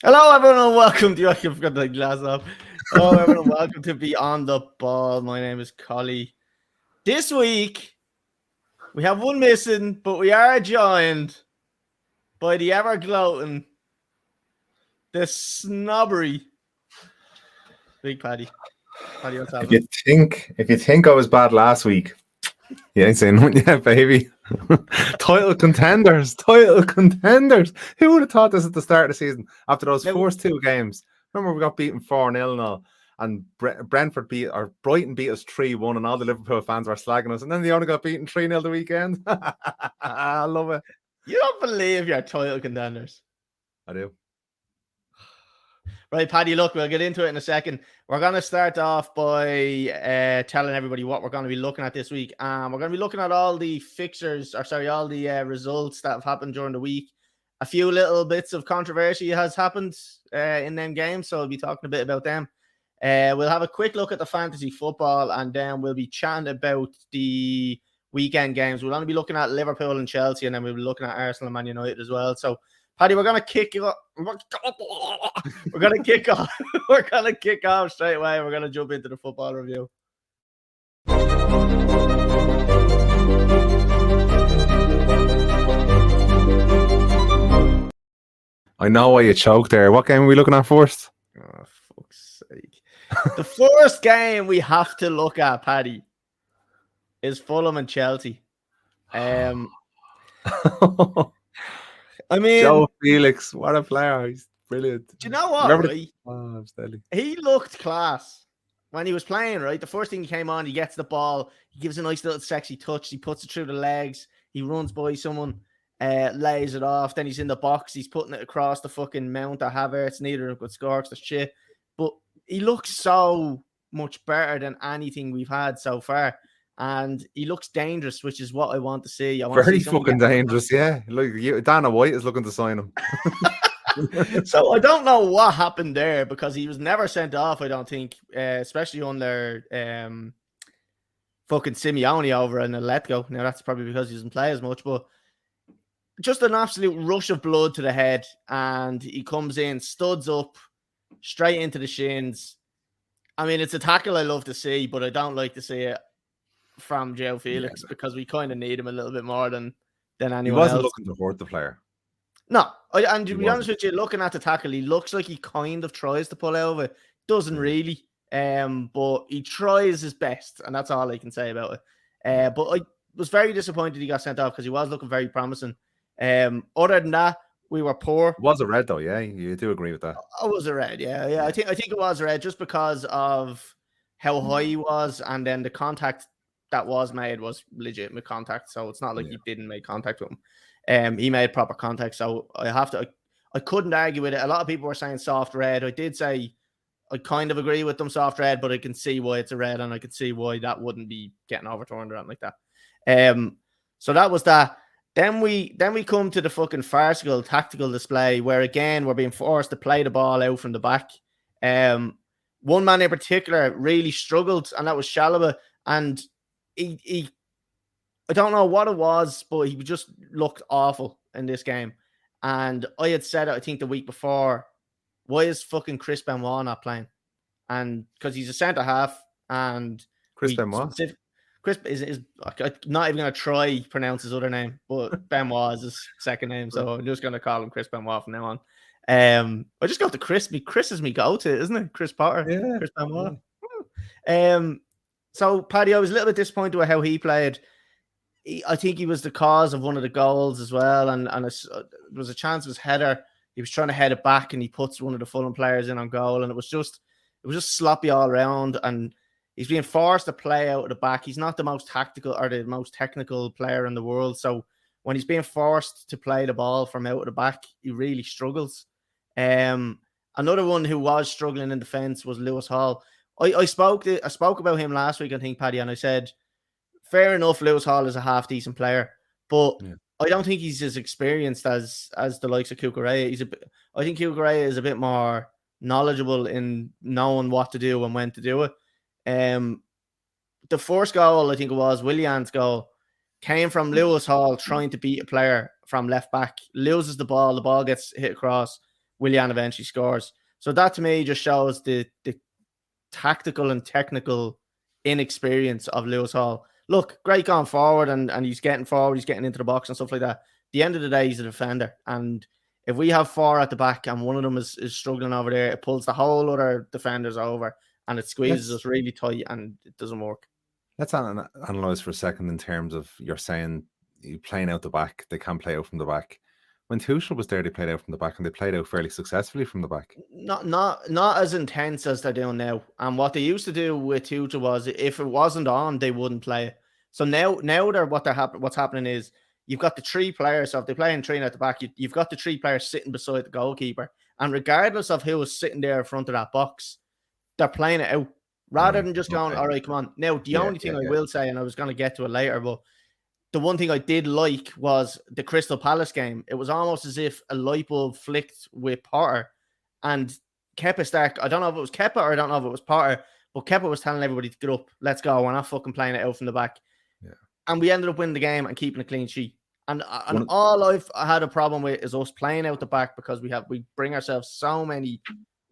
Hello, everyone, and welcome to. I've got the glass off. Hello, everyone, and welcome to Beyond the Ball. My name is Colly. This week, we have one missing, but we are joined by the ever gloating, the snobbery Big Paddy. Paddy, what's happening? If you think I was bad last week, you ain't saying nothing yet, baby. Title contenders. Who would have thought this at the start of the season after those first two games? Remember, we got beaten 4-0 and all, and Brighton beat us 3-1, and all the Liverpool fans were slagging us, and then they only got beaten 3-0 the weekend. I love it. You don't believe you're title contenders. I do. Right, Paddy, look, we'll get into it in a second. We're going to start off by telling everybody what we're going to be looking at this week. We're going to be looking at all the all the results that have happened during the week. A few little bits of controversy has happened in them games, so we'll be talking a bit about them. We'll have a quick look at the fantasy football, and then we'll be chatting about the weekend games. We'll only be looking at Liverpool and Chelsea, and then we'll be looking at Arsenal and Man United as well. So, Paddy, we're going to kick off. We're going to kick off. We're going to kick off straight away. We're going to jump into the football review. I know why you choked there. What game are we looking at first? Oh, fuck's sake. The first game we have to look at, Paddy, is Fulham and Chelsea. I mean, Joe Felix, what a player. He's brilliant. Do you know what, right? I'm steady. He looked class when he was playing, right? The first thing he came on, he gets the ball, he gives a nice little sexy touch, he puts it through the legs, he runs by someone, lays it off, then he's in the box, he's putting it across the fucking mount of Havertz, neither of them could score, the shit. But he looks so much better than anything we've had so far. And he looks dangerous, which is what I want to see. Very fucking dangerous, yeah. Look, Dana White is looking to sign him. So I don't know what happened there, because he was never sent off, I don't think, especially under fucking Simeone over in Atletico. Now, that's probably because he doesn't play as much, but just an absolute rush of blood to the head, and he comes in, studs up, straight into the shins. I mean, it's a tackle I love to see, but I don't like to see it from Joe Felix, because we kind of need him a little bit more than anyone else. He wasn't looking to hurt the player. No, and to be honest with you, looking at the tackle, he looks like he kind of tries to pull out of it. Doesn't really, but he tries his best, and that's all I can say about it. But I was very disappointed he got sent off, because he was looking very promising. Other than that, we were poor. It was a red, though, yeah? You do agree with that? It was a red, yeah. I think it was a red, just because of how high he was, and then the contact that was made was legitimate contact, so it's not like he didn't make contact with him. He made proper contact, so I couldn't argue with it. A lot of people were saying soft red. I did say I kind of agree with them, soft red, but I can see why it's a red, and I could see why that wouldn't be getting overturned or anything like that. So that was that. Then we come to the fucking farcical tactical display, where again we're being forced to play the ball out from the back. One man in particular really struggled, and that was Chalobah, and he I don't know what it was, but he just looked awful in this game. And I had said it, I think, the week before, why is fucking Chris Benoit not playing? And because he's a centre half, and Chris Benoit. Chris is I'm not even going to try to pronounce his other name, but Benoit is his second name, so I'm just going to call him Chris Benoit from now on. I just go to Chris. Chris is me go-to, isn't it? Chris Potter, yeah. Chris Benoit. Yeah. So, Paddy, I was a little bit disappointed with how he played. I think he was the cause of one of the goals as well, and there was a chance of his header. He was trying to head it back, and he puts one of the Fulham players in on goal, and it was just sloppy all around, and he's being forced to play out of the back. He's not the most tactical or the most technical player in the world, so when he's being forced to play the ball from out of the back, he really struggles. Another one who was struggling in defence was Lewis Hall. I spoke about him last week, I think, Paddy, and I said, fair enough, Lewis Hall is a half decent player, but I don't think he's as experienced as the likes of Cucurella. I think Cucurella is a bit more knowledgeable in knowing what to do and when to do it. The first goal, I think it was Willian's goal, came from Lewis Hall trying to beat a player from left back, loses the ball gets hit across. Willian eventually scores. So that to me just shows the tactical and technical inexperience of Lewis Hall. Look, great going forward, and he's getting forward, he's getting into the box and stuff like that. At the end of the day, he's a defender. And if we have 4 at the back and one of them is struggling over there, it pulls the whole other defenders over and it squeezes us really tight and it doesn't work. Let's analyze for a second in terms of you're saying you playing out the back, they can play out from the back. When Tuchel was there, they played out from the back and they played out fairly successfully from the back. Not as intense as they're doing now. And what they used to do with Tuchel was if it wasn't on, they wouldn't play it. So now what's happening is you've got the 3 players. So if they play in 3 at the back, you've got the 3 players sitting beside the goalkeeper. And regardless of who is sitting there in front of that box, they're playing it out rather than just going, all right, come on. Now, the only thing I will say, and I was going to get to it later, but the one thing I did like was the Crystal Palace game. It was almost as if a light bulb flicked with Potter and Kepa Stark. I don't know if it was Kepa or I don't know if it was Potter, but Kepa was telling everybody to get up. Let's go. We're not fucking playing it out from the back. Yeah. And we ended up winning the game and keeping a clean sheet. And all I've had a problem with is us playing out the back because we bring ourselves so many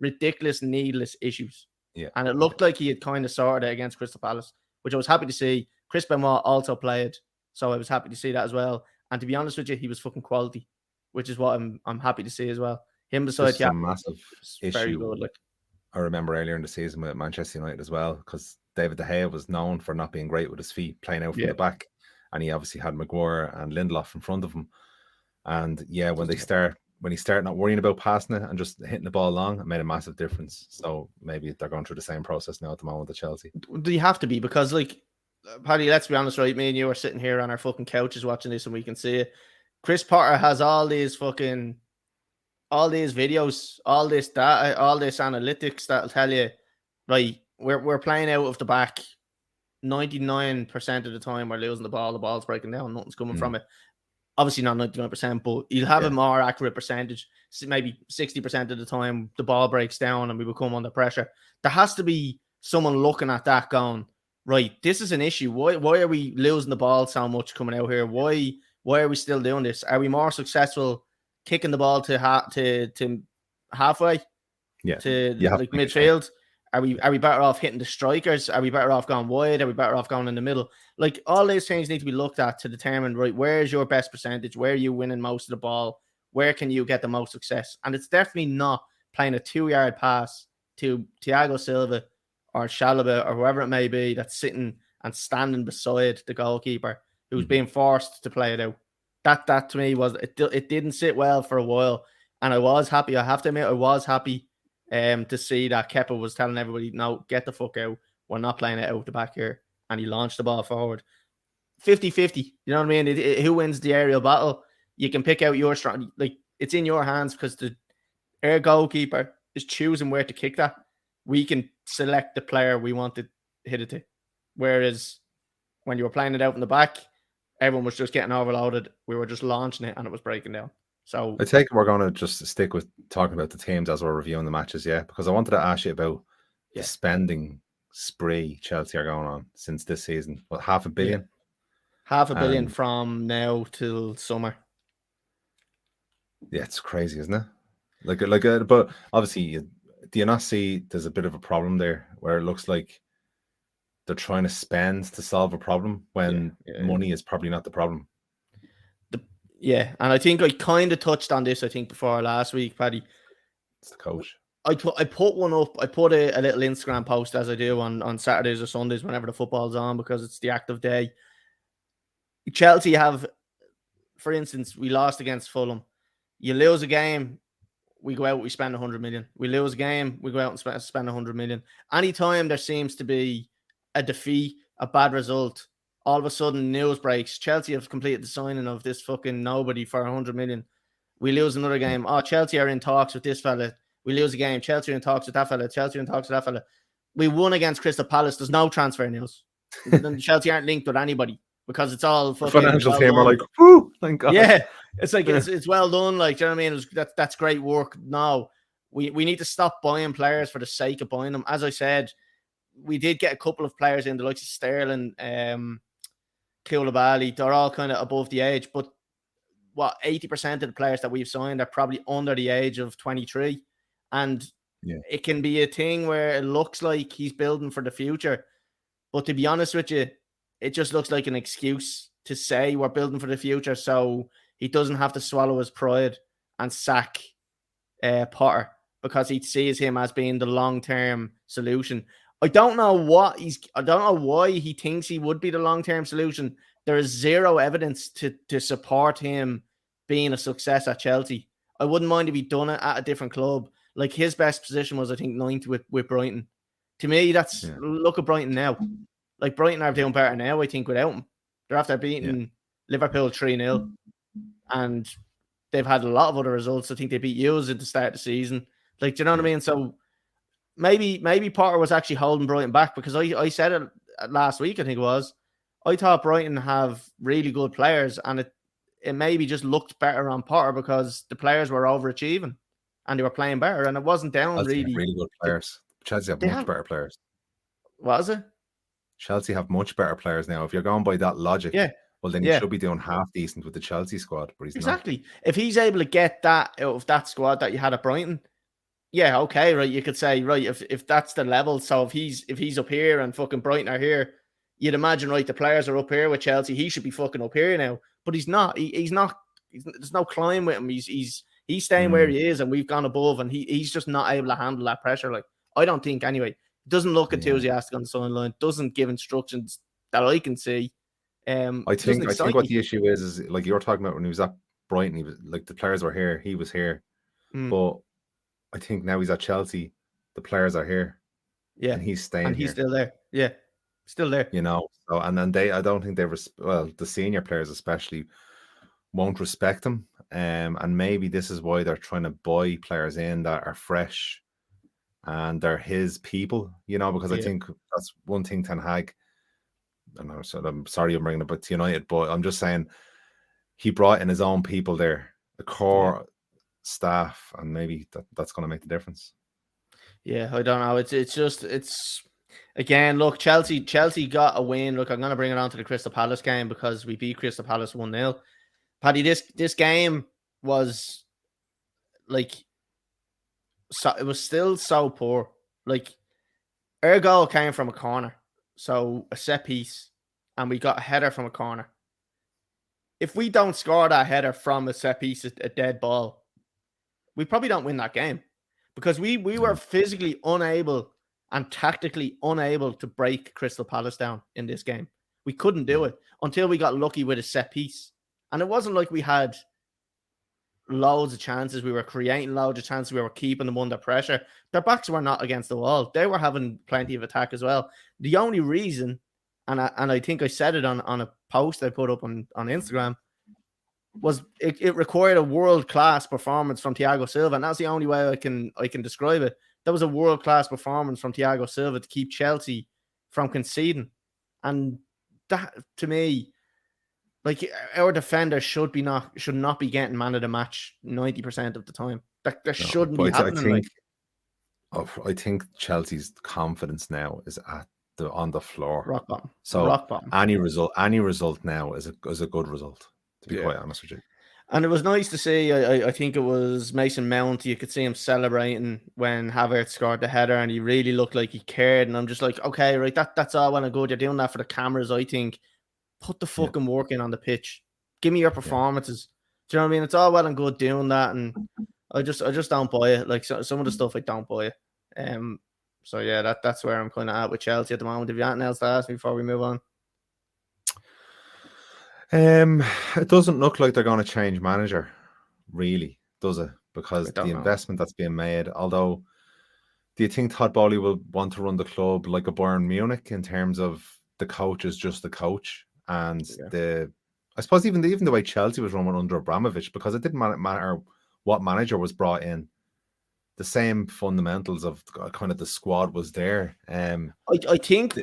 ridiculous, needless issues. Yeah. And it looked like he had kind of sorted it against Crystal Palace, which I was happy to see. Chris Benoit also played, so I was happy to see that as well. And to be honest with you, he was fucking quality, which is what I'm happy to see as well. Him beside a massive issue. Very good. Like I remember earlier in the season with Manchester United as well, because David De Gea was known for not being great with his feet, playing out from the back, and he obviously had Maguire and Lindelof in front of him. And when he started not worrying about passing it and just hitting the ball long, it made a massive difference. So maybe they're going through the same process now at the moment at Chelsea. Do you have to be? Because, like, Paddy, let's be honest, right? Me and you are sitting here on our fucking couches watching this and we can see it. Chris Potter has all these videos, all this data, all this analytics that'll tell you, right, we're playing out of the back 99% of the time. We're losing the ball's breaking down, nothing's coming from it. Obviously not 99%, but you'll have a more accurate percentage. Maybe 60% of the time the ball breaks down and we become under pressure. There has to be someone looking at that going, right, this is an issue. Why are we losing the ball so much coming out here? Why are we still doing this? Are we more successful kicking the ball to halfway? Yeah. To like midfield? Are we better off hitting the strikers? Are we better off going wide? Are we better off going in the middle? Like, all these things need to be looked at to determine, right, where is your best percentage? Where are you winning most of the ball? Where can you get the most success? And it's definitely not playing a 2-yard pass to Thiago Silva or Chalobah or whoever it may be that's sitting and standing beside the goalkeeper who's being forced to play it out. That to me was it didn't sit well for a while, and I was happy. I have to admit, I was happy to see that Kepa was telling everybody, no, get the fuck out. We're not playing it out the back here. And he launched the ball forward. 50-50. You know what I mean? Who wins the aerial battle? You can pick out your strong. Like, it's in your hands because our goalkeeper is choosing where to kick that. We can select the player we want to hit it to. Whereas when you were playing it out in the back, everyone was just getting overloaded. We were just launching it and it was breaking down. So I take it we're going to just stick with talking about the teams as we're reviewing the matches, because I wanted to ask you about the spending spree Chelsea are going on since this season. What, $500 million? $500 million from now till summer. Yeah, it's crazy, isn't it? But obviously, do you not see there's a bit of a problem there where it looks like they're trying to spend to solve a problem when money is probably not the problem? And I think I kind of touched on this, before last week, Paddy. It's the coach. I put one up. I put a little Instagram post, as I do on Saturdays or Sundays whenever the football's on, because it's the active day. Chelsea have, for instance, we lost against Fulham. You lose a game, we go out, we spend 100 million. We lose a game, we go out and spend 100 million. Anytime there seems to be a defeat, a bad result, all of a sudden news breaks. Chelsea have completed the signing of this fucking nobody for 100 million. We lose another game. Oh, Chelsea are in talks with this fella. We lose a game. Chelsea are in talks with that fella. Chelsea are in talks with that fella. We won against Crystal Palace. There's no transfer news. Chelsea aren't linked with anybody because it's all fucking financial team are like, whoo, thank God. Yeah, it's like it's well done. Like, do you know what I mean? That's great work. No, we need to stop buying players for the sake of buying them. As I said, we did get a couple of players in, the likes of Sterling, Koulibaly. They're all kind of above the age, but 80% of the players that we've signed are probably under the age of 23. And it can be a thing where it looks like he's building for the future. But to be honest with you, it just looks like an excuse to say we're building for the future so he doesn't have to swallow his pride and sack Potter, because he sees him as being the long-term solution. I don't know why he thinks he would be the long-term solution. There is zero evidence to support him being a success at Chelsea. I wouldn't mind if he'd done it at a different club. Like, his best position was, I think, 9th with Brighton. To me, look at Brighton now. Like, Brighton are doing better now, I think, without him. They're after beating Liverpool 3-0. And they've had a lot of other results. I think they beat Hughes at the start of the season. Like, do you know what I mean? So maybe Potter was actually holding Brighton back, because I said it last week, I think it was. I thought Brighton have really good players, and it maybe just looked better on Potter because the players were overachieving and they were playing better, and it wasn't down Chelsea have really good players. Chelsea have much better players. Was it? Chelsea have much better players now. If you're going by that logic, well, then he should be doing half decent with the Chelsea squad, but he's not. If he's able to get that out of that squad that you had at Brighton, okay, right. You could say, right, if that's the level, so if he's up here and fucking Brighton are here, you'd imagine, right, the players are up here with Chelsea, he should be fucking up here now. But he's not. He's not. There's no climb with him. He's staying where he is, and we've gone above, and he's just not able to handle that pressure. Like, I don't think anyway. Doesn't look enthusiastic on the sideline. Doesn't give instructions that I can see. I think what the issue is like you were talking about when he was at Brighton. He was like, the players were here, he was here, but I think now he's at Chelsea. The players are here, and he's staying. And he's still there. Yeah, still there. You know. So and then I don't think the senior players especially won't respect him. And maybe this is why they're trying to buy players in that are fresh and they're his people, you know, because I think that's one thing Ten Hag, and I'm sorry I'm bringing it back to United, but I'm just saying he brought in his own people there, the core staff, and maybe that's going to make the difference. Yeah, I don't know. It's again, look, Chelsea got a win. Look, I'm going to bring it on to the Crystal Palace game because we beat Crystal Palace 1-0. Paddy, this game was like, so it was still so poor. Like, our goal came from a corner, so a set piece, and we got a header from a corner. If we don't score that header from a set piece, a dead ball, we probably don't win that game, because we were physically unable and tactically unable to break Crystal Palace down in this game. We couldn't do it until we got lucky with a set piece. And it wasn't like we had loads of chances. We were creating loads of chances. We were keeping them under pressure. Their backs were not against the wall. They were having plenty of attack as well. The only reason, and I think I said it on a post I put up on Instagram, was it required a world-class performance from Thiago Silva. And that's the only way I can describe it. That was a world-class performance from Thiago Silva to keep Chelsea from conceding. And that, to me, like, our defenders should not be getting man of the match 90% of the time. That shouldn't be happening. I think Chelsea's confidence now is on the floor. Rock bottom. So rock bottom. Any result now is a good result, to be quite honest with you. And it was nice to see. I think it was Mason Mount. You could see him celebrating when Havertz scored the header, and he really looked like he cared. And I'm just like, okay, right, that's all well and good. You're doing that for the cameras, I think. Put the fucking work in on the pitch. Give me your performances. Do you know what I mean? It's all well and good doing that, and I just don't buy it. Like, some of the stuff I don't buy it. So yeah, that's where I'm kind of at with Chelsea at the moment. Have you anything else to ask me before we move on? It doesn't look like they're going to change manager, really, does it? Because the investment that's being made. Although, do you think Todd Bowley will want to run the club like a Bayern Munich in terms of the coach is just the coach? And I suppose even the way Chelsea was run under Abramovich, because it didn't matter what manager was brought in, the same fundamentals of kind of the squad was there. I think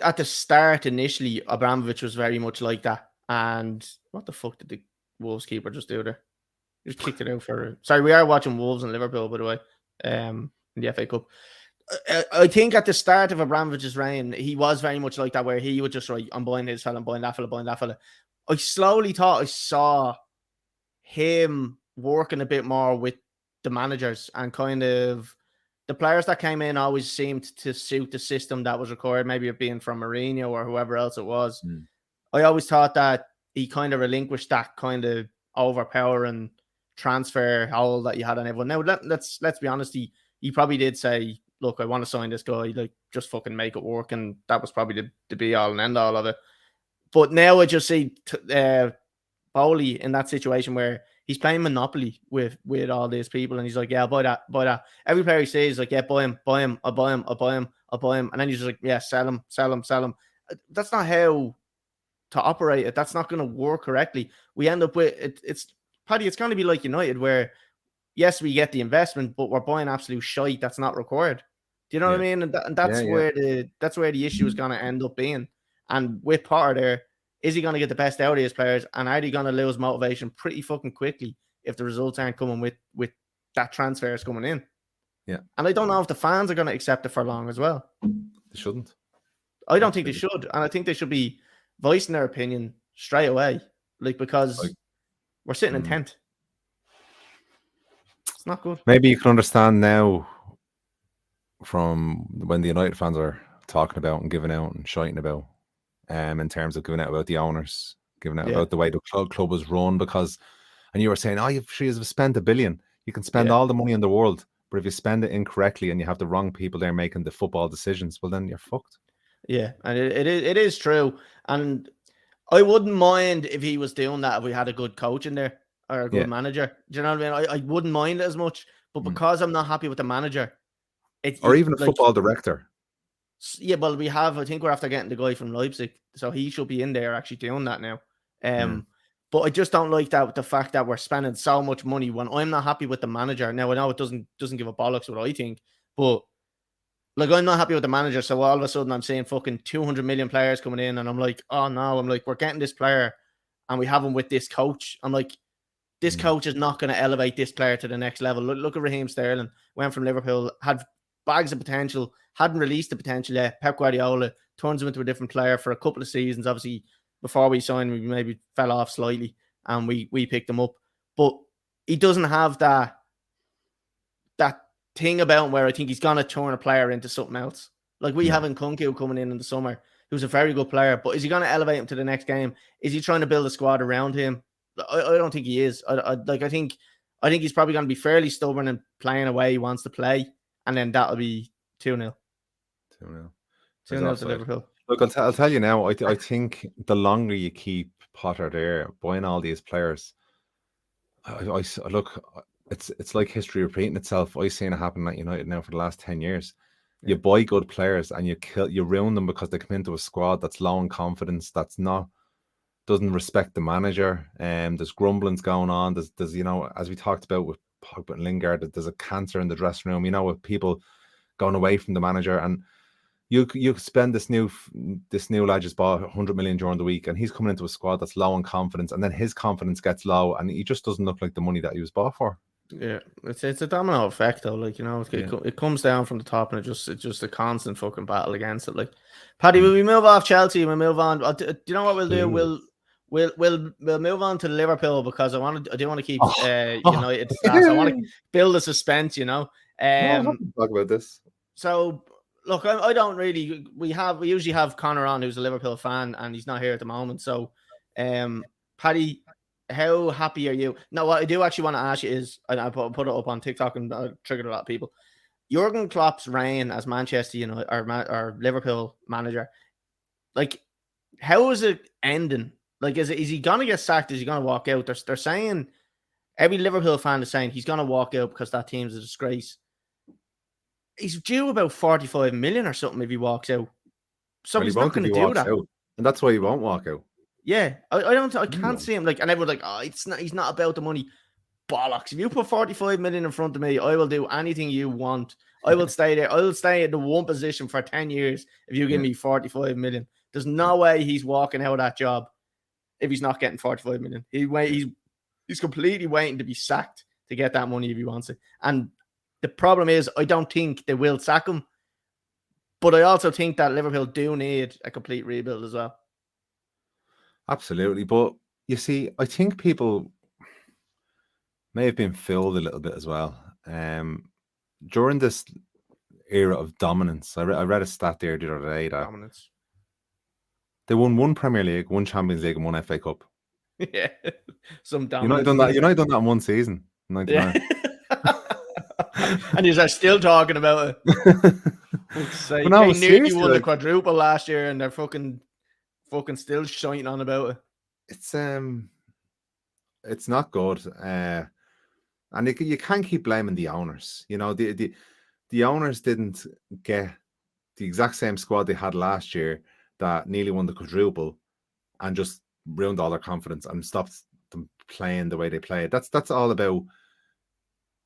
at the start initially Abramovich was very much like that. And what the fuck did the Wolves keeper just do there? He just kicked it out for. Sorry, we are watching Wolves and Liverpool, by the way, in the FA Cup. I think at the start of Abramovich's reign, he was very much like that, where he would just, right, I'm buying this fella, I'm buying that fella, buying that fella. I slowly thought I saw him working a bit more with the managers, and kind of the players that came in always seemed to suit the system that was required, maybe it being from Mourinho or whoever else it was. I always thought that he kind of relinquished that kind of overpowering transfer hole that you had on everyone. Now, let's be honest, he probably did say, look, I want to sign this guy, like, just fucking make it work, and that was probably the be all and end all of it. But now I just see Bowley in that situation where he's playing Monopoly with all these people, and he's like, yeah, buy that. Every player he says, like, yeah, buy him, I'll buy him. And then he's just like, yeah, sell him. That's not how to operate it. That's not going to work correctly. We end up with it's Paddy, it's going to be like United, where yes, we get the investment, but we're buying absolute shite that's not required. Do you know what I mean? And that's where the issue is going to end up being. And with Potter there, is he going to get the best out of his players? And are they going to lose motivation pretty fucking quickly if the results aren't coming with that transfers coming in? Yeah. And I don't know if the fans are going to accept it for long as well. They shouldn't. I don't think they should. And I think they should be voicing their opinion straight away. Like, because we're sitting in 10th. It's not good. Maybe you can understand now from when the United fans are talking about and giving out and shouting about, in terms of giving out about the owners, giving out about the way the club was run, because, and you were saying, oh, you've spent $1 billion. You can spend all the money in the world, but if you spend it incorrectly and you have the wrong people there making the football decisions, well, then you're fucked. Yeah, and it is true. And I wouldn't mind if he was doing that if we had a good coach in there or a good manager. Do you know what I mean? I wouldn't mind it as much, but because I'm not happy with the manager, or even a football director. Yeah, well, I think we're after getting the guy from Leipzig, so he should be in there actually doing that now. But I just don't like that, the fact that we're spending so much money when I'm not happy with the manager. Now, I know it doesn't give a bollocks what I think, but like, I'm not happy with the manager, so all of a sudden I'm seeing fucking 200 million players coming in, and I'm like, oh no, we're getting this player and we have him with this coach. I'm like, this coach is not going to elevate this player to the next level. Look at Raheem Sterling, went from Liverpool, had bags of potential, hadn't released the potential yet. Pep Guardiola turns him into a different player for a couple of seasons. Obviously, before we signed, we maybe fell off slightly, and we picked him up. But he doesn't have that thing about him where I think he's going to turn a player into something else. Like we have Nkunku coming in the summer, who's a very good player, but is he going to elevate him to the next game? Is he trying to build a squad around him? I don't think he is. I think he's probably going to be fairly stubborn and playing away he wants to play, and then that'll be 2-0. 2-0 to Liverpool. Look, I'll tell you now, I think the longer you keep Potter there, buying all these players, I look, it's like history repeating itself. I've seen it happen at United now for the last 10 years. You buy good players and you ruin them because they come into a squad that's low in confidence, doesn't respect the manager, there's grumblings going on. There's as we talked about with Pogba and Lingard, there's a cancer in the dressing room, with people going away from the manager, and you spend this new lad just bought 100 million during the week, and he's coming into a squad that's low in confidence, and then his confidence gets low, and he just doesn't look like the money that he was bought for. Yeah, it's a domino effect though. Like, it comes down from the top, and it's just a constant fucking battle against it. Like, Paddy, will we move off Chelsea? We move on. Do you know what we'll do? We'll move on to Liverpool, because I do want to keep United stats. I want to build a suspense. Talk about this. So look, I don't really. We usually have Connor on, who's a Liverpool fan, and he's not here at the moment. So, Paddy, how happy are you? No, what I do actually want to ask you is, and I put it up on TikTok and triggered a lot of people. Jurgen Klopp's reign as Manchester United or Liverpool manager, like, how is it ending? Like, is he gonna get sacked? Is he gonna walk out? They're saying, every Liverpool fan is saying he's gonna walk out because that team's a disgrace. He's due about 45 million or something if he walks out. So he's not going to do that, and that's why he won't walk out. Yeah, I can't see him, like, and everyone's like, oh, he's not about the money. Bollocks! If you put 45 million in front of me, I will do anything you want. I will stay there. I will stay in the one position for 10 years if you give me 45 million. There's no way he's walking out of that job if he's not getting 45 million. He's completely waiting to be sacked to get that money if he wants it. And the problem is, I don't think they will sack him, but I also think that Liverpool do need a complete rebuild as well. Absolutely. But you see, I think people, may have been filled a little bit as well. During this era of dominance, I read a stat there the other day that Dominance. they won one Premier League, one Champions League, and one FA Cup. Yeah, some United dominance. done that. United done that in one season, Yeah. 99. And you are still talking about it. Say, But no, they nearly seriously, won the like, quadruple last year, and they're fucking still shining on about it. it's not good. And you can't keep blaming the owners. You know, the owners didn't get the exact same squad they had last year that nearly won the quadruple and just ruined all their confidence and stopped them playing the way they played. That's all about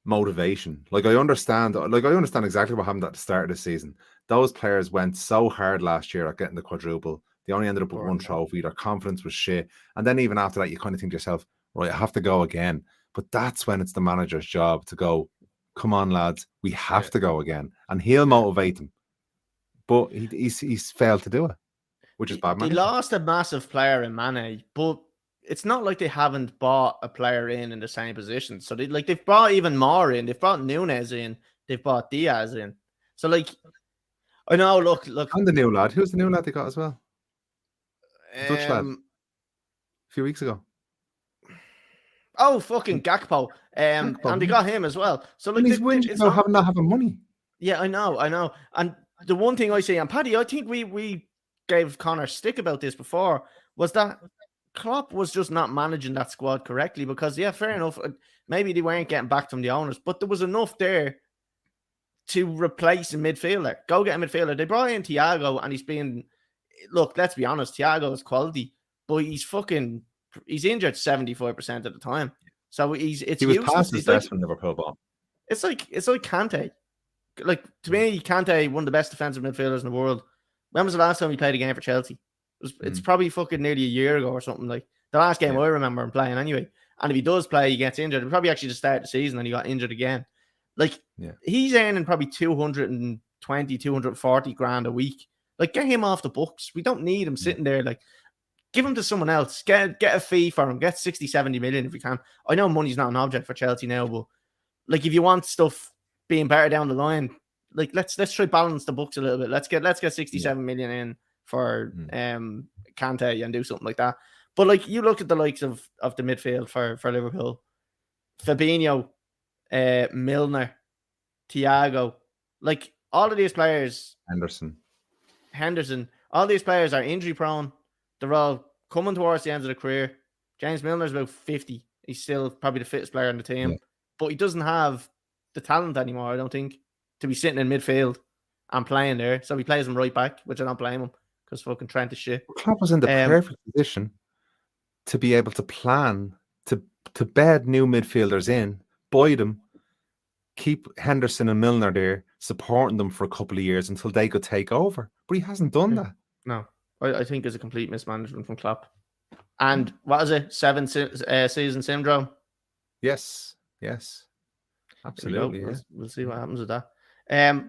motivation. Like I understand exactly what happened at the start of the season. Those players went so hard last year at getting the quadruple. They only ended up with one trophy. Their confidence was shit. And then even after that, you kind of think to yourself, right, I have to go again. But that's when it's the manager's job to go, come on, lads, we have to go again. And he'll motivate them. But he's failed to do it, which is bad They management. lost a massive player in Mane, but it's not like they haven't bought a player in the same position. So they've brought even more in. They've brought Nunes in. They've brought Diaz in. So like, I know. Look. And the new lad. Who's the new lad they got as well? The Dutch lad. A few weeks ago. Oh, fucking Gakpo. And they got him as well. So like, and he's winning about not having money. Yeah, I know. And the one thing I say, and Paddy, I think we gave Connor stick about this before, was that Klopp was just not managing that squad correctly because, yeah, fair enough. Maybe they weren't getting back from the owners, but there was enough there to replace a midfielder. Go get a midfielder. They brought in Thiago, and look, let's be honest, Thiago is quality, but he's injured 75% of the time. So he was past his best when Liverpool bought. It's like Kante. Like, to me, Kante, one of the best defensive midfielders in the world. When was the last time he played a game for Chelsea? It's probably fucking nearly a year ago or something. Like the last game I remember him playing anyway. And if he does play, he gets injured. It'll probably actually just start the season and he got injured again. Like, he's earning probably 220, 240 grand a week. Like, get him off the books. We don't need him sitting there. Like, give him to someone else. Get a fee for him. Get 60, 70 million if you can. I know money's not an object for Chelsea now, but like, if you want stuff being better down the line, like let's try balance the books a little bit. Let's get 67 million in for Kante and do something like that. But like, you look at the likes of the midfield for Liverpool, Fabinho, Milner, Thiago, like all of these players, Henderson, all these players are injury prone. They're all coming towards the end of the career. James Milner's about 50. He's still probably the fittest player on the team, but he doesn't have the talent anymore, I don't think, to be sitting in midfield and playing there. So he plays him right back, which I don't blame him because fucking Trent is shit. Klopp was in the perfect position to be able to plan to bed new midfielders in, buy them, keep Henderson and Milner there, supporting them for a couple of years until they could take over. But he hasn't done that. No, I think it's a complete mismanagement from Klopp. And what is it? 7 season syndrome? Yes. Absolutely. Yeah. We'll see what happens with that.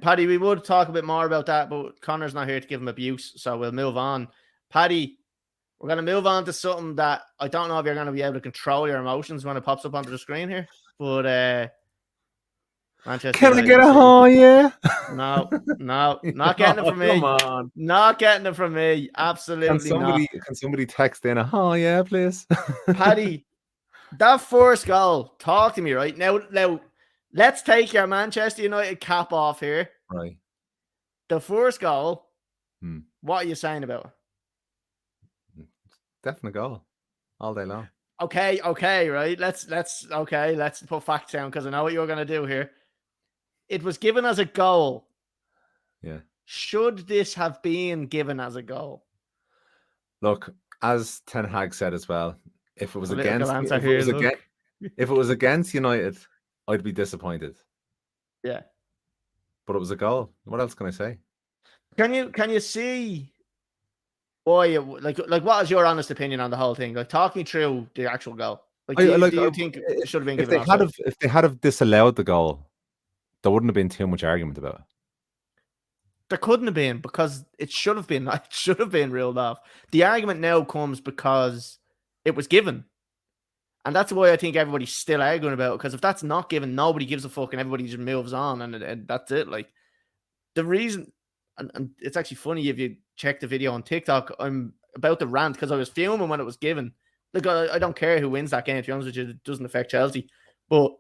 Paddy, we would talk a bit more about that, but Connor's not here to give him abuse, so we'll move on. Paddy, we're going to move on to something that I don't know if you're going to be able to control your emotions when it pops up onto the screen here, but Manchester Can United, I get a oh yeah? No, not getting it from me. Come on. Not getting it from me. Absolutely not. Can somebody text in a oh yeah, please? Paddy, that first goal, talk to me right now. Let's take your Manchester United cap off here. Right. The first goal, what are you saying about it? Definite goal. All day long. Okay, right. Let's put facts down because I know what you're going to do here. It was given as a goal. Yeah. Should this have been given as a goal? Look, as Ten Hag said as well, if it was against United, I'd be disappointed. Yeah. But it was a goal. What else can I say? Can you see why like what is your honest opinion on the whole thing? Like, talk me through the actual goal. Like, do you think it should have been given? If they had disallowed the goal, there wouldn't have been too much argument about it. There couldn't have been because it should have been. It should have been ruled off. The argument now comes because it was given. And that's why I think everybody's still arguing about it, because if that's not given, nobody gives a fuck and everybody just moves on, and that's it. Like, the reason, and it's actually funny if you check the video on TikTok, I'm about to rant because I was filming when it was given. Like, I don't care who wins that game, to be honest with you, it doesn't affect Chelsea. But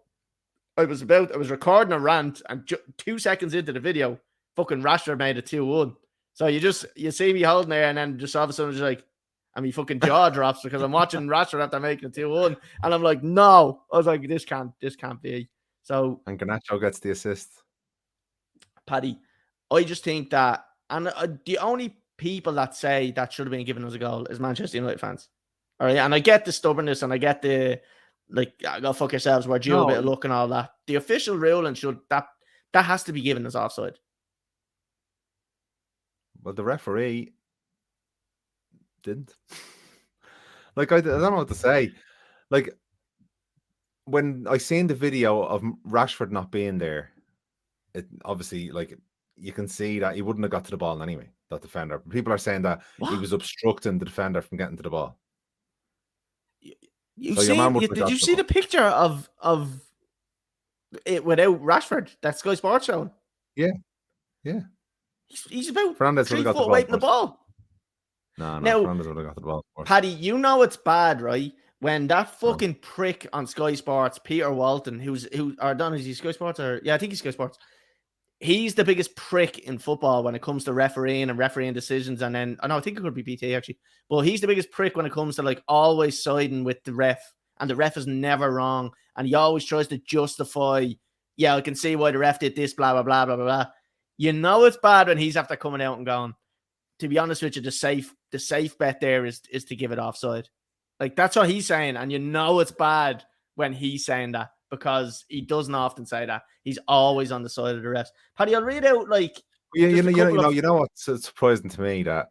I was recording a rant, and 2 seconds into the video, fucking Rashford made it 2-1. So you see me holding there, and then just all of a sudden, just like, and my fucking jaw drops because I'm watching Rashford after making it 2-1, and I'm like, no. I was like, this can't be. So, And Garnacho gets the assist. Paddy, I just think that, and the only people that say that should have been given us a goal is Manchester United fans. All right, and I get the stubbornness, and I get the, like, go fuck yourselves, we're due a bit of luck and all that. The official ruling should, that has to be given as offside. Well, the referee didn't. Like, I don't know what to say. Like, when I seen the video of Rashford not being there, it obviously, like, you can see that he wouldn't have got to the ball anyway, that defender. People are saying that he was obstructing the defender from getting to the ball. Did you see the picture of it without Rashford that Sky Sports showing? Yeah. He's about Fernandes 3 foot away from the ball. No, now, Fernandes would have got the ball. Paddy, you know it's bad, right? When that fucking prick on Sky Sports, Peter Walton, who I don't know, is he Sky Sports or, yeah, I think he's Sky Sports. He's the biggest prick in football when it comes to refereeing decisions. And then, I think it could be BT actually, but he's the biggest prick when it comes to, like, always siding with the ref, and the ref is never wrong, and he always tries to justify, yeah, I can see why the ref did this, blah blah blah blah blah. You know it's bad when he's after coming out and going, to be honest with you, the safe bet there is to give it offside. Like, that's what he's saying, and you know it's bad when he's saying that, because he doesn't often say that. He's always on the side of the refs. Paddy, I'll read out, like, you know what's surprising to me, that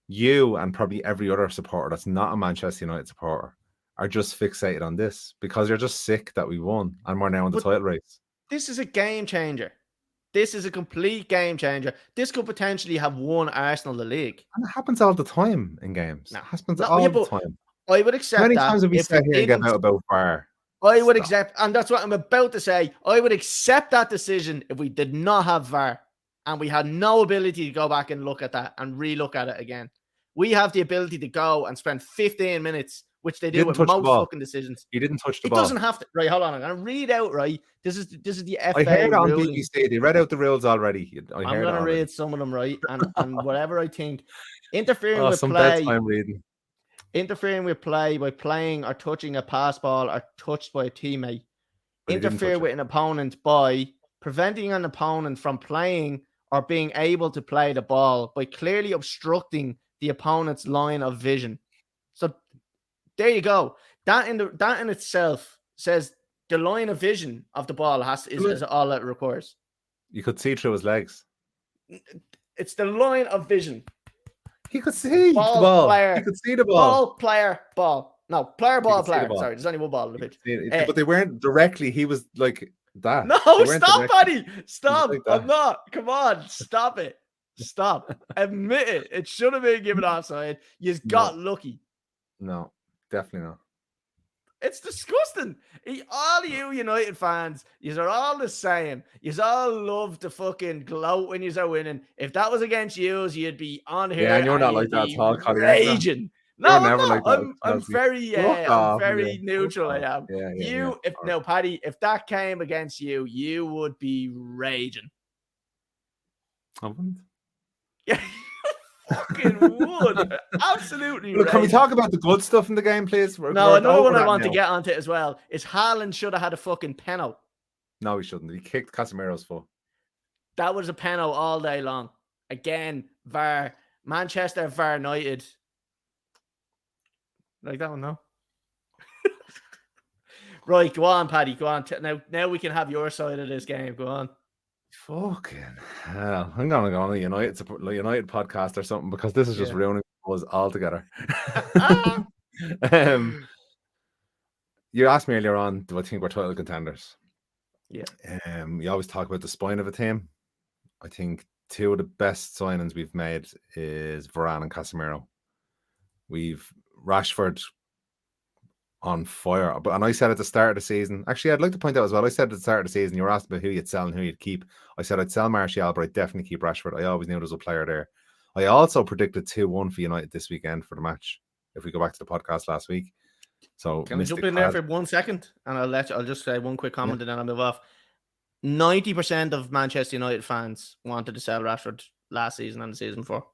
you and probably every other supporter that's not a Manchester United supporter are just fixated on this, because you're just sick that we won and we're now in the title race. This is a game changer. This is a complete game changer. This could potentially have won Arsenal the league. And it happens all the time in games. It happens all the time. I would accept Many that. times have we sat here and get out about VAR. I would accept, and that's what I'm about to say. I would accept that decision if we did not have VAR and we had no ability to go back and look at that and re-look at it again. We have the ability to go and spend 15 minutes, which they do with most fucking decisions. He didn't touch the ball. It doesn't have to. Right, hold on. I'm going to read out, right? This is the FA. I heard it on ruling. BBC. They read out the rules already. I'm going to read some of them, right? And whatever I think. Interfering with play. I'm reading. Interfering with play by playing or touching a pass ball or touched by a teammate. Interfere with an opponent by preventing an opponent from playing or being able to play the ball by clearly obstructing the opponent's line of vision. So there you go. That in itself says the line of vision of the ball is all it requires. You could see through his legs. It's the line of vision. He could see the ball. Player. He could see the ball. Ball, player, ball. No, player, ball, player. Sorry, there's only one ball in the pitch. But they weren't directly. He was like that. No, stop, buddy. Stop. Like I'm not. Come on. Stop it. Stop. Admit it. It should have been given offside. You just got lucky. No, definitely not. It's disgusting. All you United fans, you are all the same. You all love to fucking gloat when you are winning. If that was against you, you'd be on here. Yeah, and you're not like that at all, Colly. Raging. No, I'm never not. Like I'm very neutral. I am. Now, Paddy, if that came against you, you would be raging. I wouldn't. Yeah. Fucking would. Absolutely. Look, can we talk about the good stuff in the game, please? No, another one I want to get onto as well is Haaland should have had a fucking penalty. No, he shouldn't. He kicked Casemiro's foot. That was a penalty all day long. Again, VAR. Manchester VAR United. Like that one, no? Right, go on, Paddy. Go on. Now we can have your side of this game. Go on. Fucking hell. I'm going to go on a United podcast or something, because this is just ruining us altogether. You asked me earlier on, do I think we're title contenders? Yeah. You always talk about the spine of a team. I think two of the best signings we've made is Varane and Casemiro. We've Rashford on fire. And I said at the start of the season, actually, I'd like to point out as well, I said at the start of the season, you were asked about who you'd sell and who you'd keep. I said I'd sell Martial, but I'd definitely keep Rashford. I always knew there was a player there. I also predicted 2-1 for United this weekend for the match, if we go back to the podcast last week. So can I jump in there for 1 second? And I'll just say one quick comment and then I'll move off. 90% of Manchester United fans wanted to sell Rashford last season and the season before.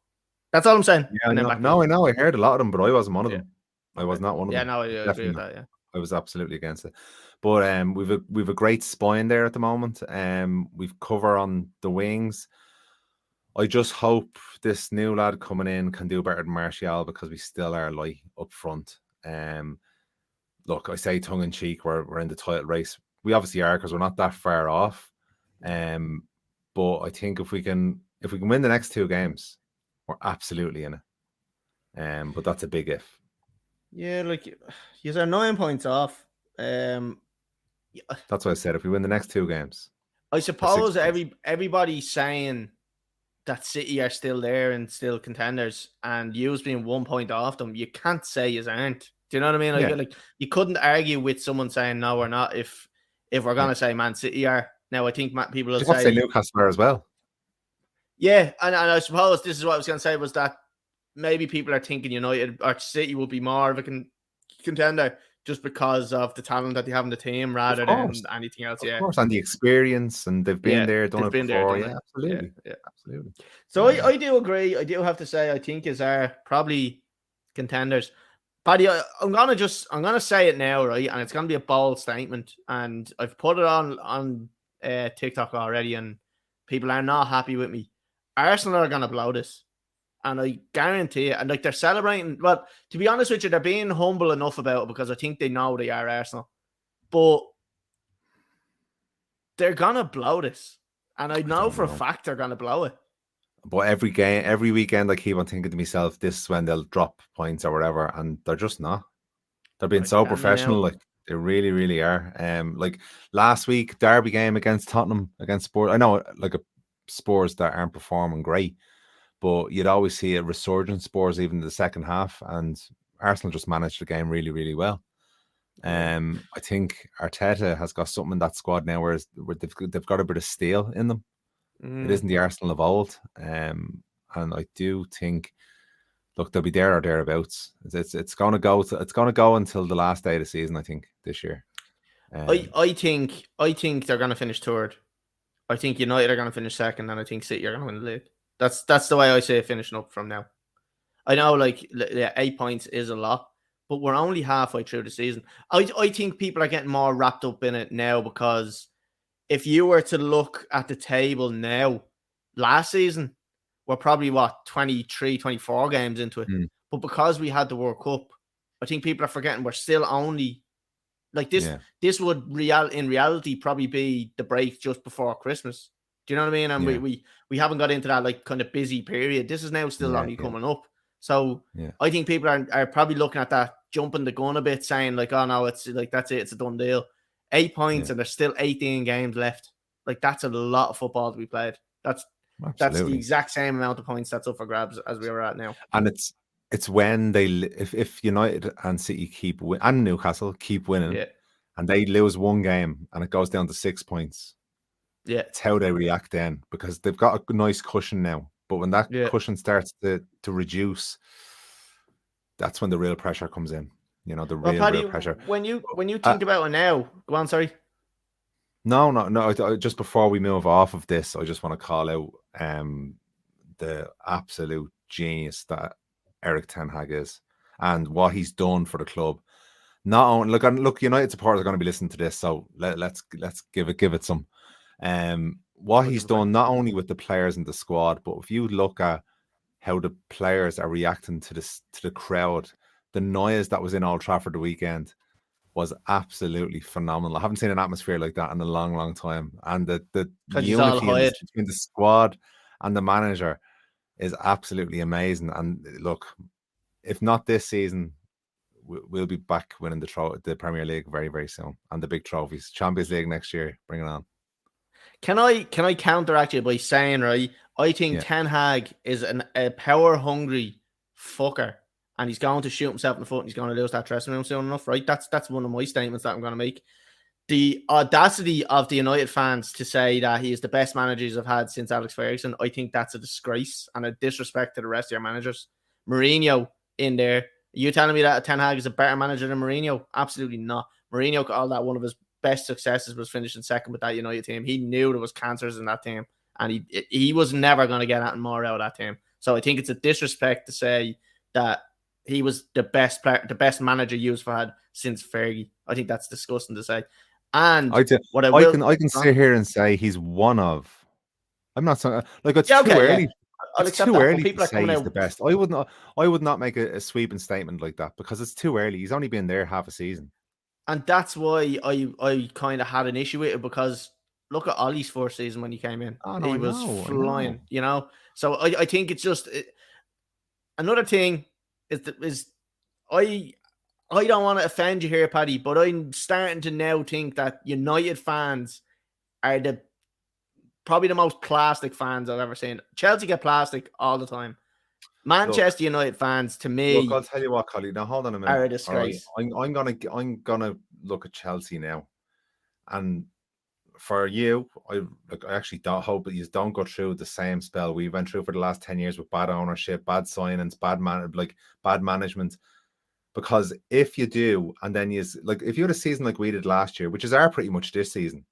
That's all I'm saying. Yeah, I know. I heard a lot of them, but I wasn't one of them. I was not one of them. Yeah, no, I agree with that. Yeah, I was absolutely against it. But we've a great spine there at the moment. We've cover on the wings. I just hope this new lad coming in can do better than Martial, because we still are light up front. Look, I say tongue in cheek, we're in the title race. We obviously are, because we're not that far off. But I think if we can win the next 2 games, we're absolutely in it. But that's a big if. Yeah, like you're 9 points off. That's what I said. If we win the next 2 games, I suppose everybody's saying that City are still there and still contenders, and you's being 1 point off them. You can't say you aren't. Do you know what I mean? Like you couldn't argue with someone saying no or not if we're gonna say Man City are. Now I think people will say Newcastle are as well. Yeah, and I suppose this is what I was gonna say, was that maybe people are thinking United or City will be more of a contender just because of the talent that they have in the team rather than anything else. Of course, and the experience, and they've been there, done it before. Yeah, absolutely. Yeah, absolutely. So I do agree. I do have to say I think is are probably contenders. Paddy, I'm gonna say it now, right? And it's gonna be a bold statement, and I've put it on TikTok already, and people are not happy with me. Arsenal are gonna blow this, and I guarantee it. And like, they're celebrating. Well, to be honest with you, they're being humble enough about it, because I think they know they are Arsenal, but they're gonna blow this, and I know for a fact they're gonna blow it. But every weekend, I keep on thinking to myself, this is when they'll drop points or whatever, and they're just not. They're being so professional, like they really, really are. Like last week, derby game against Tottenham, against Spurs. I know, like a Spurs that aren't performing great, but you'd always see a resurgent Spurs even in the second half, and Arsenal just managed the game really, really well. I think Arteta has got something in that squad now where they've got a bit of steel in them. It isn't the Arsenal of old, and I do think, look, they'll be there or thereabouts. It's going to go until the last day of the season, I think, this year. I think they're going to finish third. I think United are going to finish second, and I think City are going to win the league. That's the way I say it, finishing up from now. I know, like, 8 points is a lot, but we're only halfway through the season. I think people are getting more wrapped up in it now, because if you were to look at the table now, last season, we're probably, 23, 24 games into it. But because we had the World Cup, I think people are forgetting we're still only, like, this. Yeah. This would in reality probably be the break just before Christmas. Do you know what I mean? And we haven't got into that, like, kind of busy period. This is now still only coming up. So I think people are probably looking at that, jumping the gun a bit, saying like, oh no, it's like, that's it, it's a done deal. 8 points and there's still 18 games left. Like, that's a lot of football to be played. That's the exact same amount of points that's up for grabs as we are at now. And it's when if United and City and Newcastle keep winning, and they lose one game and it goes down to 6 points, it's how they react then, because they've got a nice cushion now. But when that cushion starts to reduce, that's when the real pressure comes in. You know, real pressure. When you think about it now, go on, sorry. No. Just before we move off of this, I just want to call out the absolute genius that Erik ten Hag is, and what he's done for the club. Not only look, United supporters are going to be listening to this, so let's give it some. What he's done not only with the players in the squad, but if you look at how the players are reacting to the crowd. The noise that was in Old Trafford the weekend was absolutely phenomenal. I haven't seen an atmosphere like that in a long, long time. And the unity between the squad and the manager is absolutely amazing. And look, if not this season, we'll be back winning the Premier League very, very soon, and the big trophies. Champions League next year, bring it on. Can I counteract you by saying, right, I think Ten Hag is a power hungry fucker. and he's going to shoot himself in the foot and he's going to lose that dressing room soon enough, right? That's one of my statements that I'm going to make. The audacity of the United fans to say that he is the best manager they've had since Alex Ferguson, I think that's a disgrace and a disrespect to the rest of your managers. Mourinho in there. Are you telling me that Ten Hag is a better manager than Mourinho? Absolutely not. Mourinho called that one of his best successes was finishing second with that United team. He knew there was cancers in that team, and he was never going to get anything more out of that team. So I think it's a disrespect to say that he was the best player, the best manager you've had since Fergie. I think that's disgusting to say. And I can sit here and say he's one of. I'm not saying like it's too early. Yeah. It's too early to say he's the best. I would not make a sweeping statement like that because it's too early. He's only been there half a season. And that's why I kind of had an issue with it because look at Ollie's first season when he came in. Oh, no, he was flying, you know? So I think it's just another thing is I don't want to offend you here, Paddy, but I'm starting to now think that United fans are probably the most plastic fans I've ever seen. Chelsea get plastic all the time. Manchester United fans, to me, look, I'll tell you what, Colly. Now hold on a minute. Are a disgrace. Right. I'm gonna look at Chelsea now, and for you, I actually don't hope that you don't go through the same spell we went through for the last 10 years with bad ownership, bad signings, bad management. Because if you do, and then if you had a season like we did last year, which is pretty much this season,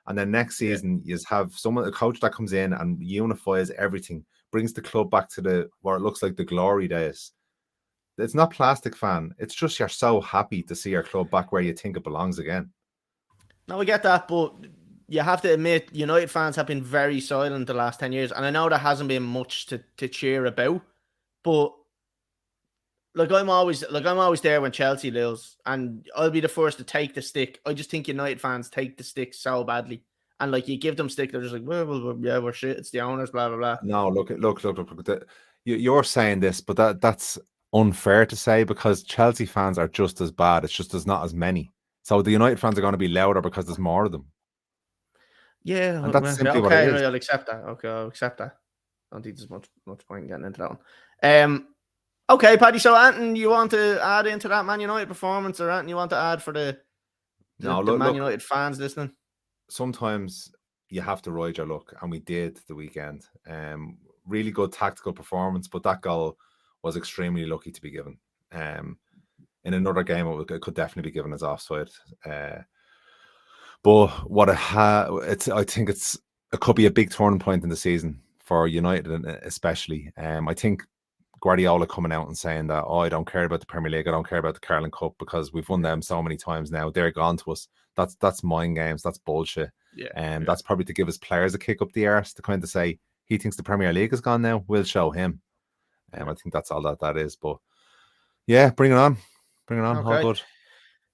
and then next season you have a coach that comes in and unifies everything, brings the club back to where it looks like the glory days. It's not plastic, fan. It's just you're so happy to see your club back where you think it belongs again. No, we get that, but you have to admit United fans have been very silent the last 10 years, and I know there hasn't been much to cheer about, but I'm always there when Chelsea lose, and I'll be the first to take the stick. I just think United fans take the stick so badly, and you give them stick, they're just like, well, yeah, we're shit. It's the owners, blah blah blah. No, look. You're saying this, but that's unfair to say because Chelsea fans are just as bad. It's just there's not as many. So the United fans are going to be louder because there's more of them. Yeah, and that's simply what it is. I'll accept that. Okay, I'll accept that. I don't think there's much point in getting into that one. Okay, Paddy. So, Anton, you want to add into that Man United performance, or Anton, you want to add for the Man United fans listening? Sometimes you have to ride your luck, and we did the weekend. Really good tactical performance, but that goal was extremely lucky to be given. In another game, it could definitely be given as offside. But what I think it could be a big turning point in the season for United, especially. I think Guardiola coming out and saying that, I don't care about the Premier League, I don't care about the Carling Cup because we've won them so many times now. They're gone to us. That's mind games. That's bullshit. Yeah. That's probably to give his players a kick up the arse to kind of say he thinks the Premier League is gone now. We'll show him. I think that's all that is. But yeah, bring it on. Okay. All good.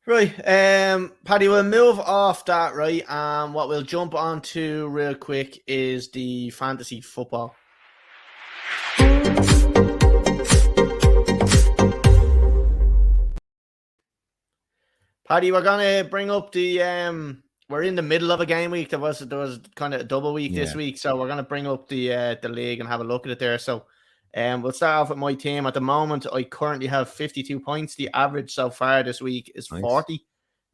Right, Paddy, we'll move off that, right? What we'll jump on to real quick is the fantasy football. Paddy, we're gonna bring up the we're in the middle of a game week. There was kind of a double week this week, so we're gonna bring up the league and have a look at it there. So we'll start off with my team. At the moment, I currently have 52 points. The average so far this week is 40.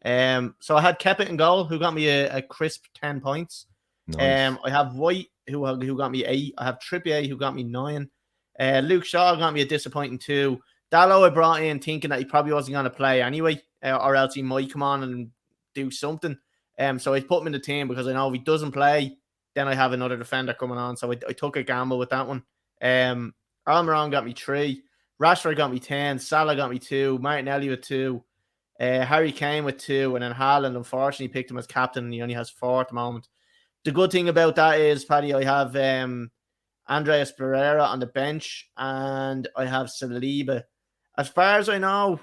So I had Kepa in goal, who got me a crisp 10 points. Nice. I have White, who got me 8. I have Trippier, who got me 9. Luke Shaw got me a disappointing 2. Dalot I brought in thinking that he probably wasn't going to play anyway, or else he might come on and do something. So I put him in the team because I know if he doesn't play, then I have another defender coming on. So I took a gamble with that one. Almiron got me 3. Rashford got me 10. Salah got me 2. Martinelli with 2. Harry Kane with 2. And then Haaland, unfortunately, picked him as captain, and he only has 4 at the moment. The good thing about that is, Paddy, I have Andreas Pereira on the bench, and I have Saliba. As far as I know,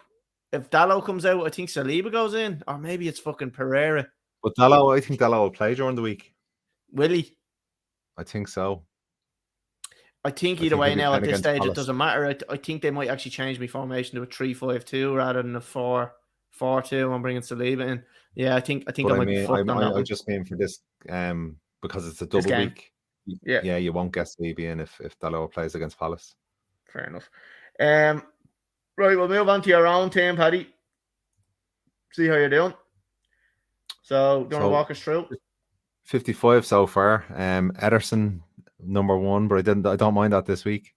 if Dalot comes out, I think Saliba goes in, or maybe it's fucking Pereira. But I think Dalot will play during the week. Will he? I think so. I think either way now at this stage, Palace. It doesn't matter. I think they might actually change my formation to a 3-5-2 rather than a 4-4-2. I'm bringing Saliba in. Yeah, I think I might be fucked on that one. I just mean for this, because it's a double week. Yeah, you won't get Saliba in if Dalot plays against Palace. Fair enough. Right, we'll move on to your own team, Paddy. See how you're doing. So, do you want to walk us through? 55 so far. Ederson number 1, but I don't mind that this week.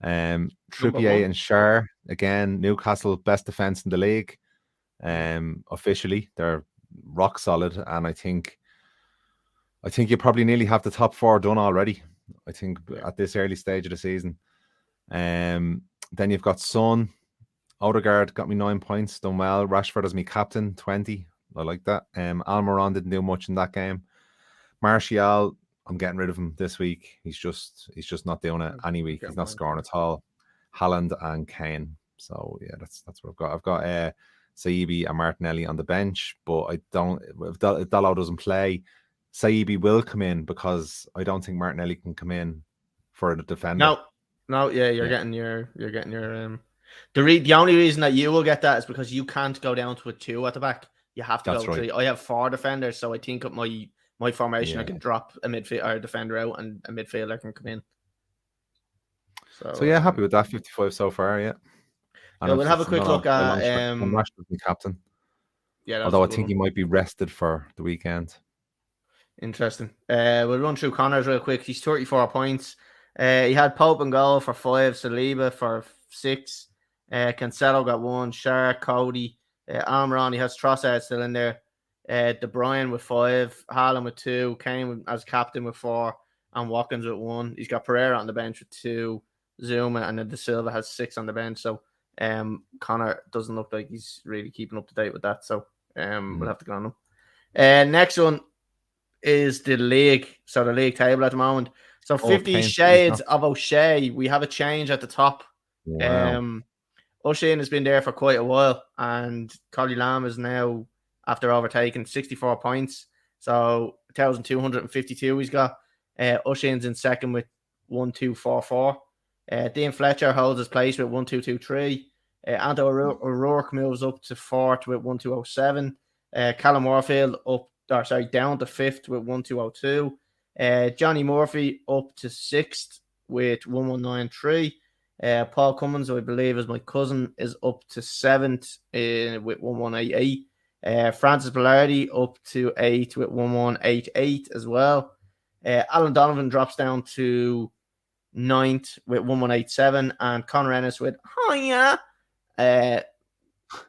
Trippier and Schär again. Newcastle best defense in the league. Officially, they're rock solid, and I think you probably nearly have the top 4 done already. I think at this early stage of the season. Then you've got Son. Odegaard got me 9 points, done well. Rashford as me captain, 20. I like that. Almiron didn't do much in that game. Martial, I'm getting rid of him this week. He's just not doing it any week. He's not scoring at all. Haaland and Kane. So yeah, that's what I've got. I've got Saibi and Martinelli on the bench, but I don't. If Dalot doesn't play, Saibi will come in because I don't think Martinelli can come in for the defender. No, yeah, you're getting your. The only reason that you will get that is because you can't go down to a 2 at the back. You have to go 3. I have 4 defenders, so I think at my formation I can drop a midfield or a defender out and a midfielder can come in. So yeah, happy with that. 55 so far, yeah. And we'll have a quick look at Rashford's captain. Yeah, although I think he might be rested for the weekend. Interesting. We'll run through Connor's real quick. He's 34 points. He had Pope and goal for 5, Saliba for 6. Cancelo got 1, Schär, Cody, Almiron. He has Trossard still in there. De Bruyne with 5, Haaland with 2, Kane as captain with 4, and Watkins with 1. He's got Pereira on the bench with 2, Zuma, and then De Silva has 6 on the bench. So Connor doesn't look like he's really keeping up to date with that. So we'll have to go on him. Next one is the league. So the league table at the moment. So 50 Shades of O'Shea. We have a change at the top. Wow. O'Shea has been there for quite a while, and Colly Lamb is now, after overtaking, 64 points. So 1,252 he's got. O'Shea's in second with 1,244. Dean Fletcher holds his place with 1,223. Anto O'Rourke moves up to 4th with 1,207. Callum Warfield down to 5th with 1,202. Johnny Murphy up to 6th with 1,193. Paul Cummins, who I believe is my cousin, is up to 7th with 1,188. Francis Bellardi up to 8th with 1,188 as well. Alan Donovan drops down to 9th with 1,187, and Conor Ennis with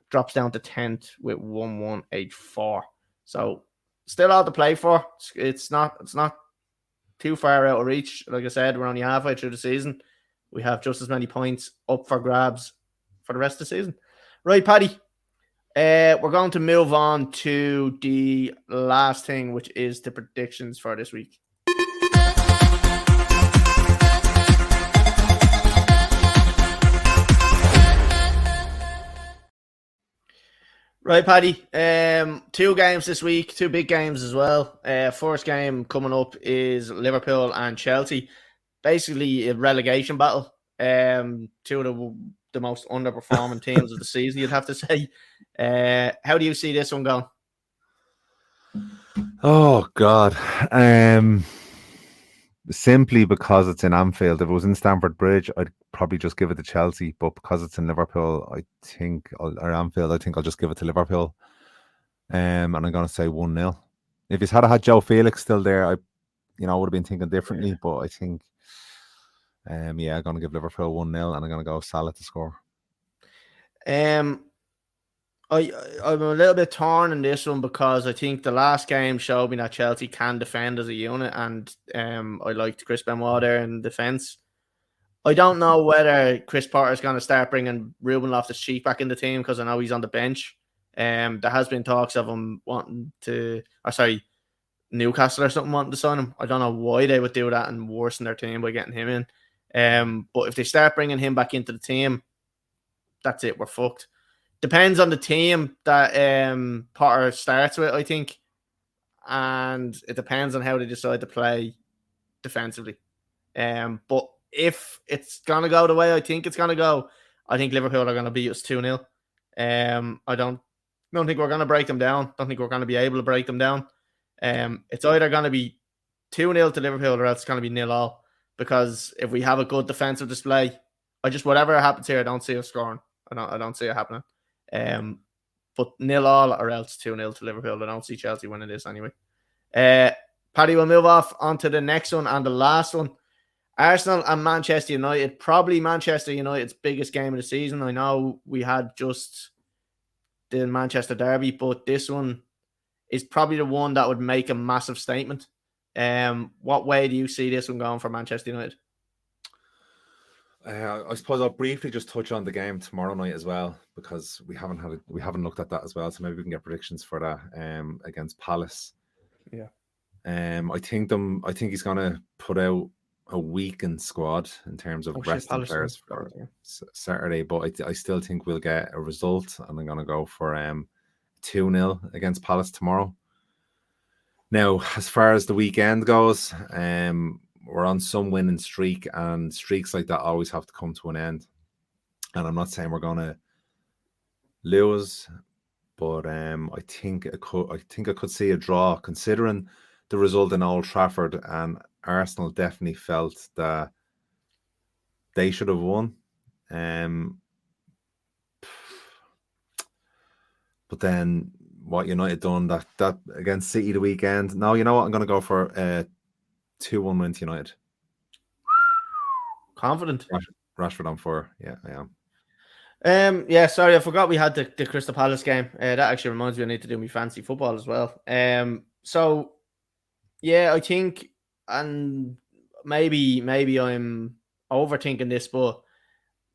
drops down to 10th with 1,184. So still all to play for. It's not too far out of reach. Like I said, we're only halfway through the season. We have just as many points up for grabs for the rest of the season. Right, Paddy. We're going to move on to the last thing, which is the predictions for this week. Right, Paddy. 2 games this week, 2 big games as well. First game coming up is Liverpool and Chelsea. Basically a relegation battle. 2 of the most underperforming teams of the season, you'd have to say. How do you see this one going? Oh God. Simply because it's in Anfield. If it was in Stamford Bridge, I'd probably just give it to Chelsea. But because it's in Liverpool, or Anfield, I think I'll just give it to Liverpool. And I'm going to say 1-0. If he's had Joe Felix still there, I would have been thinking differently. But I think, I'm going to give Liverpool 1-0, and I'm going to go Salah to score. I'm a little bit torn in this one because I think the last game showed me that Chelsea can defend as a unit, and I liked Chris Benoit there in defence. I don't know whether Chris Potter's going to start bringing Ruben Loftus-Cheek back in the team because I know he's on the bench. There has been talks of him Newcastle or something wanting to sign him. I don't know why they would do that and worsen their team by getting him in. But if they start bringing him back into the team, that's it. We're fucked. Depends on the team that Potter starts with, I think. And it depends on how they decide to play defensively. But if it's going to go the way I think it's going to go, I think Liverpool are going to beat us 2-0. I don't think we're going to break them down. Don't think we're going to be able to break them down. It's either going to be 2-0 to Liverpool or else it's going to be 0-0. Because if we have a good defensive display, whatever happens here, I don't see us scoring. I don't see it happening. But 0-0 or else 2-0 to Liverpool. I don't see Chelsea winning this anyway. Paddy, we'll move off onto the next one and the last one. Arsenal and Manchester United. Probably Manchester United's biggest game of the season. I know we had just the Manchester Derby, but this one is probably the one that would make a massive statement. What way do you see this one going for Manchester United? I suppose I'll briefly just touch on the game tomorrow night as well, because we haven't looked at that as well. So maybe we can get predictions for that against Palace. Yeah. I think he's gonna put out a weakened squad in terms of resting players for Saturday, but I still think we'll get a result, and I'm gonna go for 2-0 against Palace tomorrow. Now, as far as the weekend goes, we're on some winning streak, and streaks like that always have to come to an end. And I'm not saying we're gonna lose, but I think I could see a draw, considering the result in Old Trafford, and Arsenal definitely felt that they should have won. But then what United done that against City the weekend. No, you know what? I'm going to go for a 2-1 win to United. Confident. Rashford on 4. Yeah, I am. Yeah, sorry, I forgot we had the Crystal Palace game. That actually reminds me I need to do my fancy football as well. So yeah, I think, and maybe I'm overthinking this, but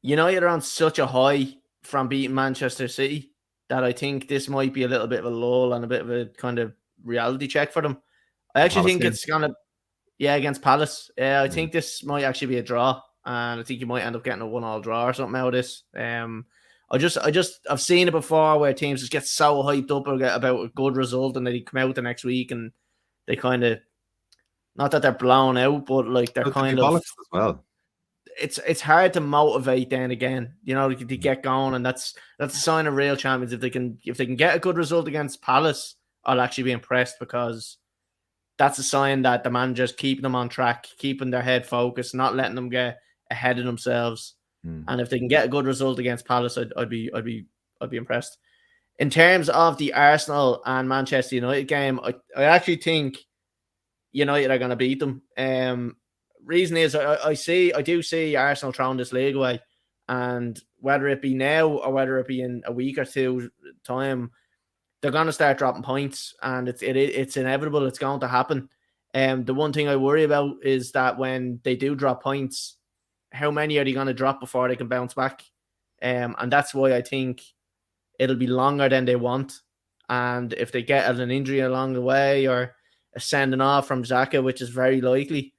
United are on such a high from beating Manchester City that I think this might be a little bit of a lull and a bit of a kind of reality check for them. I actually think it's gonna, against Palace. I think this might actually be a draw, and I think you might end up getting a 1-1 draw or something out of this. I've seen it before where teams just get so hyped up about a good result, and they come out the next week and they kind of, not that they're blown out, but like they're kind of as well. It's hard to motivate then again, to get going, and that's a sign of real champions. If they can get a good result against Palace, I'll actually be impressed, because that's a sign that the manager's keeping them on track, keeping their head focused, not letting them get ahead of themselves. And if they can get a good result against Palace, I'd be impressed. In terms of the Arsenal and Manchester United game, I actually think United are going to beat them. Reason is I do see Arsenal throwing this league away, and whether it be now or whether it be in a week or two time, they're going to start dropping points, and it's inevitable. It's going to happen. The one thing I worry about is that when they do drop points, how many are they going to drop before they can bounce back? And that's why I think it'll be longer than they want. And if they get an injury along the way or a sending off from Xhaka, which is very likely,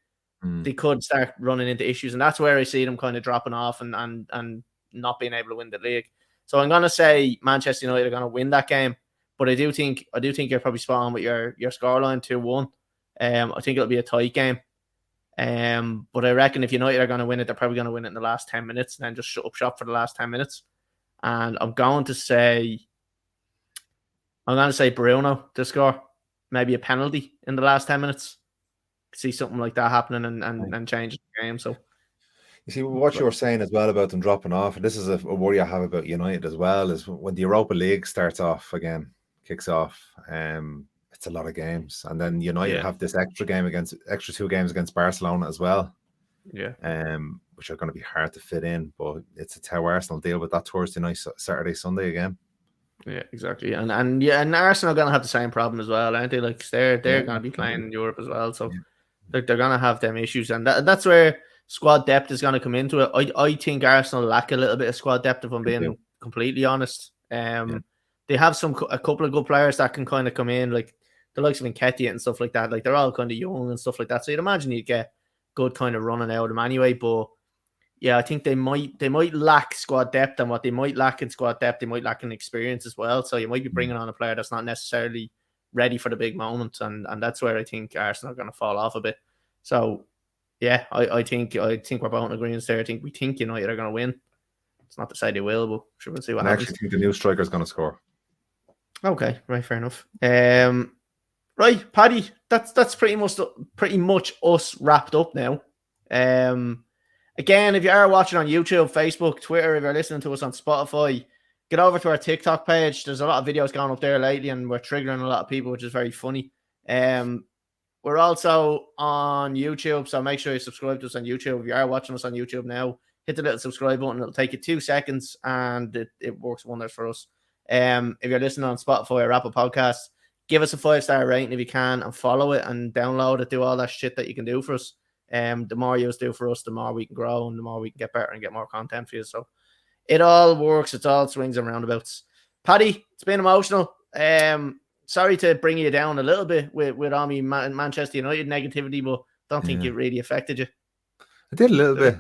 they could start running into issues. And that's where I see them kind of dropping off and not being able to win the league. So I'm going to say Manchester United are going to win that game. But I do think you're probably spot on with your scoreline 2-1. I think it'll be a tight game. But I reckon if United are going to win it, they're probably going to win it in the last 10 minutes and then just shut up shop for the last 10 minutes. And I'm going to say Bruno to score. Maybe a penalty in the last 10 minutes. See something like that happening and change the game. So you see what you were saying as well about them dropping off, and this is a worry I have about United as well, is when the Europa League kicks off, it's a lot of games, and then United have this extra 2 games against Barcelona as well, which are going to be hard to fit in, but it's how Arsenal deal with that Thursday night, Saturday, Sunday again. Yeah, exactly, and Arsenal are going to have the same problem as well, aren't they? Like they're going to be playing in Europe as well, so like they're going to have them issues, and that's where squad depth is going to come into it. I think Arsenal lack a little bit of squad depth, if I'm being completely honest. They have a couple of good players that can kind of come in, like the likes of Nketiah and stuff like that. Like they're all kind of young and stuff like that, so you'd imagine you'd get good kind of running out of them anyway. But yeah, I think they might lack squad depth, and what they might lack in squad depth, they might lack in experience as well. So you might be bringing on a player that's not necessarily ready for the big moment, and that's where I think Arsenal are going to fall off a bit. So yeah, I think we're both in agreement there. We think United are going to win. It's not to say they will, but sure, we'll see what happens. I actually think the new striker is going to score. Okay, right, fair enough. Right, Paddy, that's pretty much us wrapped up now. Again, if you are watching on YouTube, Facebook, Twitter, if you're listening to us on Spotify, get over to our TikTok page. There's a lot of videos going up there lately, and we're triggering a lot of people, which is very funny. We're also on YouTube, so make sure you subscribe to us on YouTube. If you are watching us on YouTube now, hit the little subscribe button. It'll take you 2 seconds, and it works wonders for us. If you're listening on Spotify or Apple Podcasts, give us a 5-star rating if you can, and follow it and download it. Do all that shit that you can do for us. The more you do for us, the more we can grow and the more we can get better and get more content for you. So it all works. It's all swings and roundabouts. Paddy, it's been emotional. Sorry to bring you down a little bit with all me Manchester United negativity, but don't think it really affected you. I did a little bit.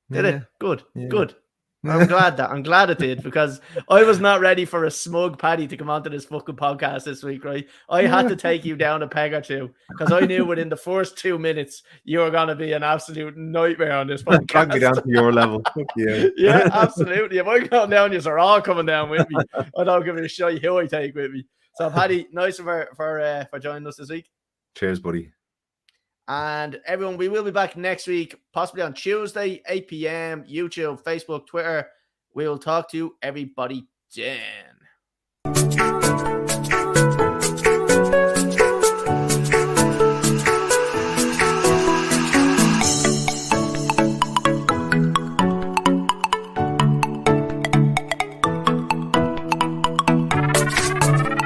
Did it? Good. I'm glad it did, because I was not ready for a smug Paddy to come onto this fucking podcast this week, right? I had to take you down a peg or two, because I knew within the first 2 minutes you were going to be an absolute nightmare on this podcast. Drag me down to your level. Fuck you. Yeah, absolutely. If I'm going down, you're all coming down with me. I don't give a shit who I take with me. So, Paddy, nice for joining us this week. Cheers, buddy. And everyone, we will be back next week, possibly on Tuesday, 8 p.m, YouTube, Facebook, Twitter. We will talk to everybody then.